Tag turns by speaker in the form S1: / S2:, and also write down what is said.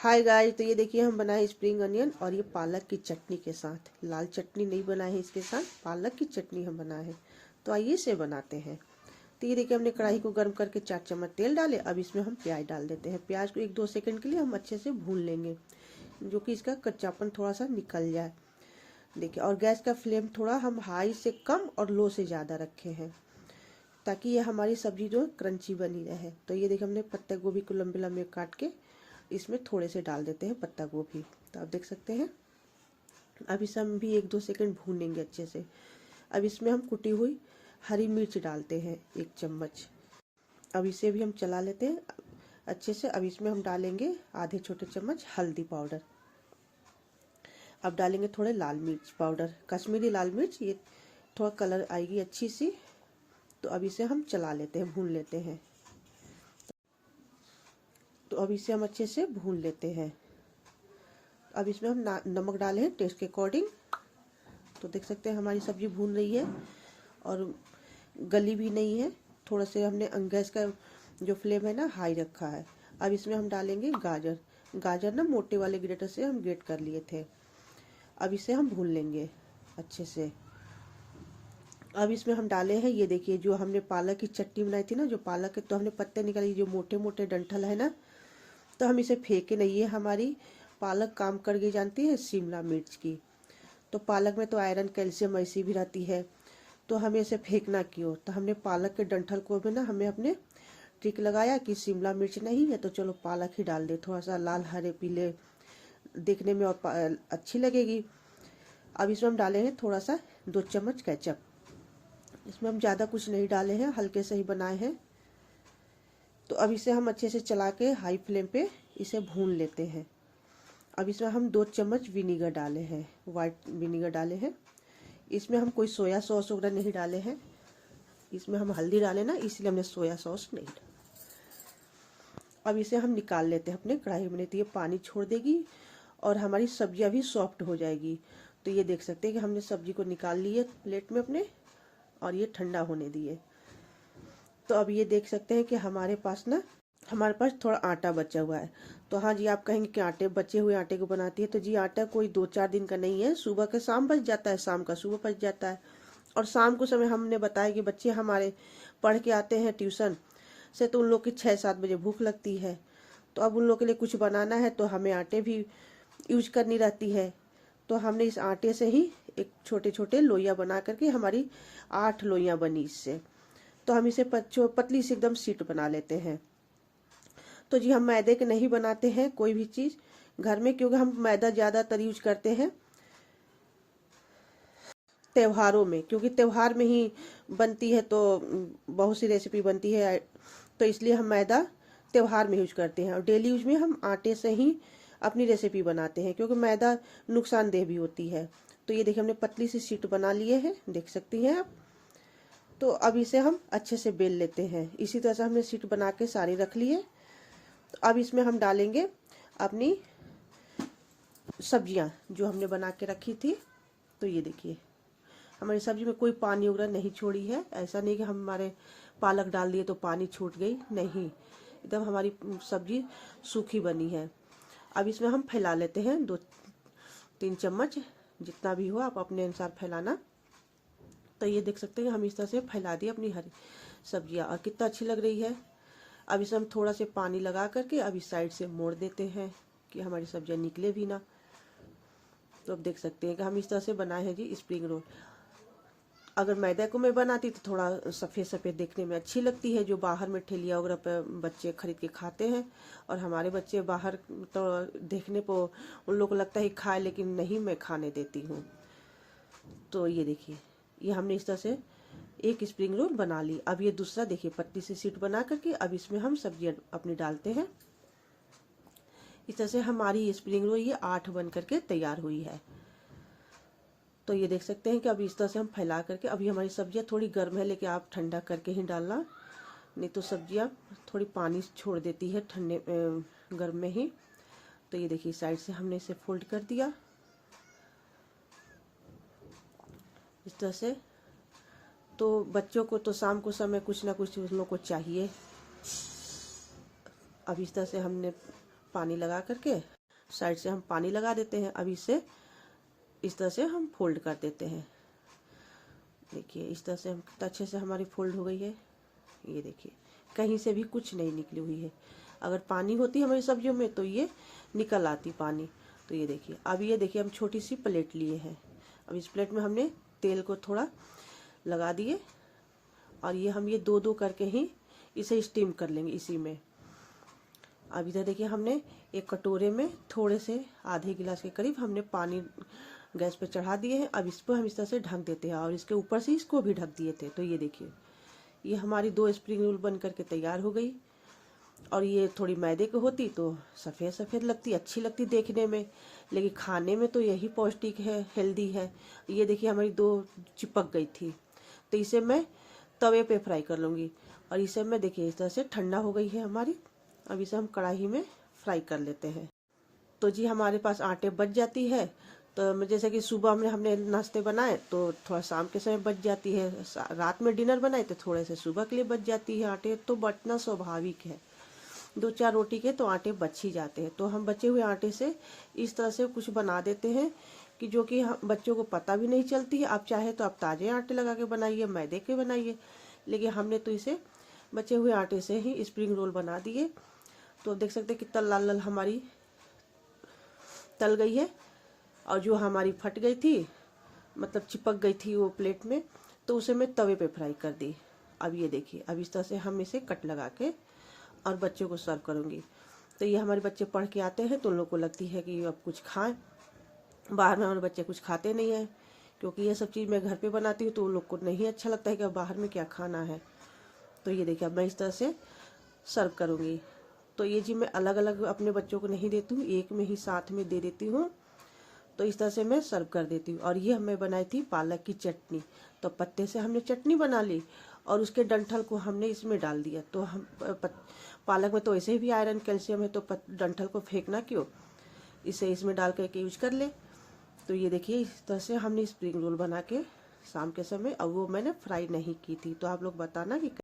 S1: Hi guys, तो ये देखिए हम बनाए स्प्रिंग अनियन और ये पालक की चटनी के साथ। लाल चटनी नहीं बनाए है, इसके साथ पालक की चटनी हम बनाए हैं। तो आइए इसे बनाते हैं। तो ये देखिए हमने कढ़ाई को गर्म करके 4 चम्मच तेल डाले। अब इसमें हम प्याज डाल देते हैं। प्याज को 1-2 सेकंड के लिए हम अच्छे से भून लेंगे, जो कि इसका कच्चापन थोड़ा सा निकल जाए। देखिए, और गैस का फ्लेम थोड़ा हम हाई से कम और लो से ज़्यादा रखे हैं, ताकि ये हमारी सब्जी जो क्रंची बनी रहे। तो ये देखिए हमने पत्ता गोभी को लंबे लंबे काट के इसमें थोड़े से डाल देते हैं पत्ता गोभी। तो आप देख सकते हैं। अब इसे हम भी 1-2 सेकंड भूनेंगे अच्छे से। अब इसमें हम कुटी हुई हरी मिर्च डालते हैं 1 चम्मच। अब इसे भी हम चला लेते हैं अच्छे से। अब इसमें हम डालेंगे आधे छोटे चम्मच हल्दी पाउडर। अब डालेंगे थोड़े लाल मिर्च पाउडर, कश्मीरी लाल मिर्च, ये थोड़ा कलर आएगी अच्छी सी। तो अब इसे हम चला लेते हैं, भून लेते हैं। तो अब इसे हम अच्छे से भून लेते हैं। अब इसमें हम नमक डाले हैं टेस्ट के अकॉर्डिंग। तो देख सकते हैं हमारी सब्जी भून रही है और गली भी नहीं है। थोड़ा से हमने गैस का जो फ्लेम है ना हाई रखा है। अब इसमें हम डालेंगे गाजर। गाजर ना मोटे वाले ग्रेटर से हम ग्रेट कर लिए थे। अब इसे हम भून लेंगे अच्छे से। अब इसमें हम डाले हैं, ये देखिए जो हमने पालक की चटनी बनाई थी ना, जो पालक के तो हमने पत्ते निकाले, जो मोटे मोटे डंठल है ना, तो हम इसे फेंके नहीं। ये हमारी पालक काम कर गई, जानती है, शिमला मिर्च की। तो पालक में तो आयरन कैल्शियम ऐसी भी रहती है, तो हमें इसे फेंकना क्यों। तो हमने पालक के डंठल को भी ना हमें अपने ट्रिक लगाया कि शिमला मिर्च नहीं है तो चलो पालक ही डाल दे, थोड़ा सा लाल हरे पीले देखने में और अच्छी लगेगी। अब इसमें हम डाले हैं थोड़ा सा 2 चम्मच केचप। इसमें हम ज़्यादा कुछ नहीं डाले हैं, हल्के से ही बनाए हैं। तो अब इसे हम अच्छे से चला के हाई फ्लेम पे इसे भून लेते हैं। अब इसमें हम 2 चम्मच विनीगर डाले हैं, वाइट विनीगर डाले हैं। इसमें हम कोई सोया सॉस वगैरह नहीं डाले हैं। इसमें हम हल्दी डाले ना, इसलिए हमने सोया सॉस नहीं डाला। अब इसे हम निकाल लेते हैं अपने कढ़ाई में, तो ये पानी छोड़ देगी और हमारी सब्जियां भी सॉफ्ट हो जाएगी। तो ये देख सकते हैं कि हमने सब्जी को निकाल ली है प्लेट में अपने, और ये ठंडा होने दिए। तो अब ये देख सकते हैं कि हमारे पास थोड़ा आटा बचा हुआ है। तो हाँ जी, आप कहेंगे कि बचे हुए आटे को बनाती है। तो जी, आटा कोई 2-4 दिन का नहीं है, सुबह के शाम बच जाता है, शाम का सुबह बच जाता है। और शाम को समय हमने बताया कि बच्चे हमारे पढ़ के आते हैं ट्यूशन से, तो उन लोग की 6-7 बजे भूख लगती है। तो अब उन लोग के लिए कुछ बनाना है, तो हमें आटे भी यूज करनी रहती है। तो हमने इस आटे से ही एक छोटे छोटे लोइयाँ बना करके हमारी 8 लोइयाँ बनी इससे। तो हम इसे पतली सी एकदम शीट बना लेते हैं। तो जी, हम मैदे के नहीं बनाते हैं कोई भी चीज़ घर में, क्योंकि हम मैदा ज़्यादातर यूज करते हैं त्योहारों में, क्योंकि त्योहार में ही बनती है। तो बहुत सी रेसिपी बनती है, तो इसलिए हम मैदा त्योहार में यूज करते हैं। और डेली यूज में हम आटे से ही अपनी रेसिपी बनाते हैं, क्योंकि मैदा नुकसानदेह भी होती है। तो ये देखिए हमने पतली सी शीट बना लिए हैं, देख सकती हैं आप। तो अब इसे हम अच्छे से बेल लेते हैं। इसी तरह से हमने शीट बना के सारी रख ली है। तो अब इसमें हम डालेंगे अपनी सब्जियां जो हमने बना के रखी थी। तो ये देखिए हमारी सब्जी में कोई पानी वगैरह नहीं छोड़ी है। ऐसा नहीं कि हम हमारे पालक डाल दिए तो पानी छूट गई, नहीं, एकदम हमारी सब्जी सूखी बनी है। अब इसमें हम फैला लेते हैं 2-3 चम्मच, जितना भी हो आप अपने अनुसार फैलाना। तो ये देख सकते हैं हम इस तरह से फैला दिए अपनी हरी सब्जियां, और कितना अच्छी लग रही है। अब इसमें हम थोड़ा से पानी लगा करके अब इस साइड से मोड़ देते हैं कि हमारी सब्जियां निकले भी ना। तो अब देख सकते हैं कि हम इस तरह से बनाए हैं जी स्प्रिंग रोल। अगर मैदा को मैं बनाती तो थोड़ा सफ़ेद सफ़ेद देखने में अच्छी लगती है, जो बाहर में ठेलिया वगैरह पे बच्चे खरीद के खाते हैं। और हमारे बच्चे बाहर तो देखने को उन लोग को लगता है खाए, लेकिन नहीं, मैं खाने देती हूँ। तो ये देखिए, ये हमने इस तरह से एक स्प्रिंग रोल बना ली। अब ये दूसरा देखिए पतली सी शीट बना करके अब इसमें हम सब्जियां अपनी डालते हैं। इस तरह से हमारी स्प्रिंग रोल ये 8 बन करके तैयार हुई है। तो ये देख सकते हैं कि अब इस तरह से हम फैला करके, अभी हमारी सब्जियां थोड़ी गर्म है, लेकिन आप ठंडा करके ही डालना, नहीं तो सब्जियां थोड़ी पानी छोड़ देती है ठंडे गर्म में ही। तो ये देखिए साइड से हमने इसे फोल्ड कर दिया इस तरह से। तो बच्चों को तो शाम को समय कुछ ना कुछ उन लोग को चाहिए। अब इस तरह से हमने पानी लगा करके साइड से हम पानी लगा देते हैं। अब इसे इस तरह से हम फोल्ड कर देते हैं। देखिए इस तरह से हम कितना अच्छे से हमारी फोल्ड हो गई है। ये देखिए कहीं से भी कुछ नहीं निकली हुई है। अगर पानी होती हमारी सब्जियों में तो ये निकल आती पानी। तो ये देखिए, अब ये देखिए हम छोटी सी प्लेट लिए हैं। अब इस प्लेट में हमने तेल को थोड़ा लगा दिए और ये हम ये दो दो करके ही इसे स्टीम कर लेंगे इसी में। अब इधर देखिए हमने एक कटोरे में थोड़े से आधे गिलास के करीब हमने पानी गैस पे चढ़ा दिए हैं। अब इस पर हम इस तरह से ढक देते हैं और इसके ऊपर से इसको भी ढक दिए थे। तो ये देखिए ये हमारी 2 स्प्रिंग रोल बन करके तैयार हो गई। और ये थोड़ी मैदे की होती तो सफ़ेद सफ़ेद लगती, अच्छी लगती देखने में, लेकिन खाने में तो यही पौष्टिक है, हेल्दी है। ये देखिए हमारी 2 चिपक गई थी। तो इसे मैं तवे पे फ्राई कर लूँगी। और इसे मैं देखिए इस तरह से ठंडा हो गई है हमारी। अब इसे हम कढ़ाई में फ्राई कर लेते हैं। तो जी हमारे पास आटे बच जाती है। तो जैसे कि सुबह में हमने नाश्ते बनाए तो थोड़ा शाम के समय बच जाती है, रात में डिनर बनाए तो थोड़े से सुबह के लिए बच जाती है। आटे तो बचना स्वाभाविक है, 2-4 रोटी के तो आटे बच ही जाते हैं। तो हम बचे हुए आटे से इस तरह से कुछ बना देते हैं कि जो कि बच्चों को पता भी नहीं चलती है। आप चाहे तो आप ताज़े आटे लगा के बनाइए, मैदे के बनाइए, लेकिन हमने तो इसे बचे हुए आटे से ही स्प्रिंग रोल बना दिए। तो देख सकते हैं कितना लाल लाल हमारी तल गई है। और जो हमारी फट गई थी, मतलब चिपक गई थी वो प्लेट में, तो उसे मैं तवे पे फ्राई कर दी। अब ये देखिए, अब इस तरह से हम इसे कट लगा के और बच्चों को सर्व करूँगी। तो ये हमारे बच्चे पढ़ के आते हैं तो उन लोग को लगती है कि अब कुछ खाएं। बाहर में हमारे बच्चे कुछ खाते नहीं हैं, क्योंकि ये सब चीज़ मैं घर पे बनाती हूँ तो उन लोग को नहीं अच्छा लगता है कि अब बाहर में क्या खाना है। तो ये देखिए अब मैं इस तरह से सर्व करूँगी। तो ये जी मैं अलग अलग अपने बच्चों को नहीं देती हूँ, एक में ही साथ में दे देती हूँ। तो इस तरह से मैं सर्व कर देती हूँ। और ये मैं बनाई थी पालक की चटनी। तो पत्ते से हमने चटनी बना ली और उसके डंठल को हमने इसमें डाल दिया। तो हम पालक में तो ऐसे भी आयरन कैल्शियम है, तो डंठल को फेंकना क्यों, इसे इसमें डाल करके यूज कर ले। तो ये देखिए इस तरह से हमने स्प्रिंग रोल बना के शाम के समय, अब वो मैंने फ्राई नहीं की थी। तो आप लोग बताना कि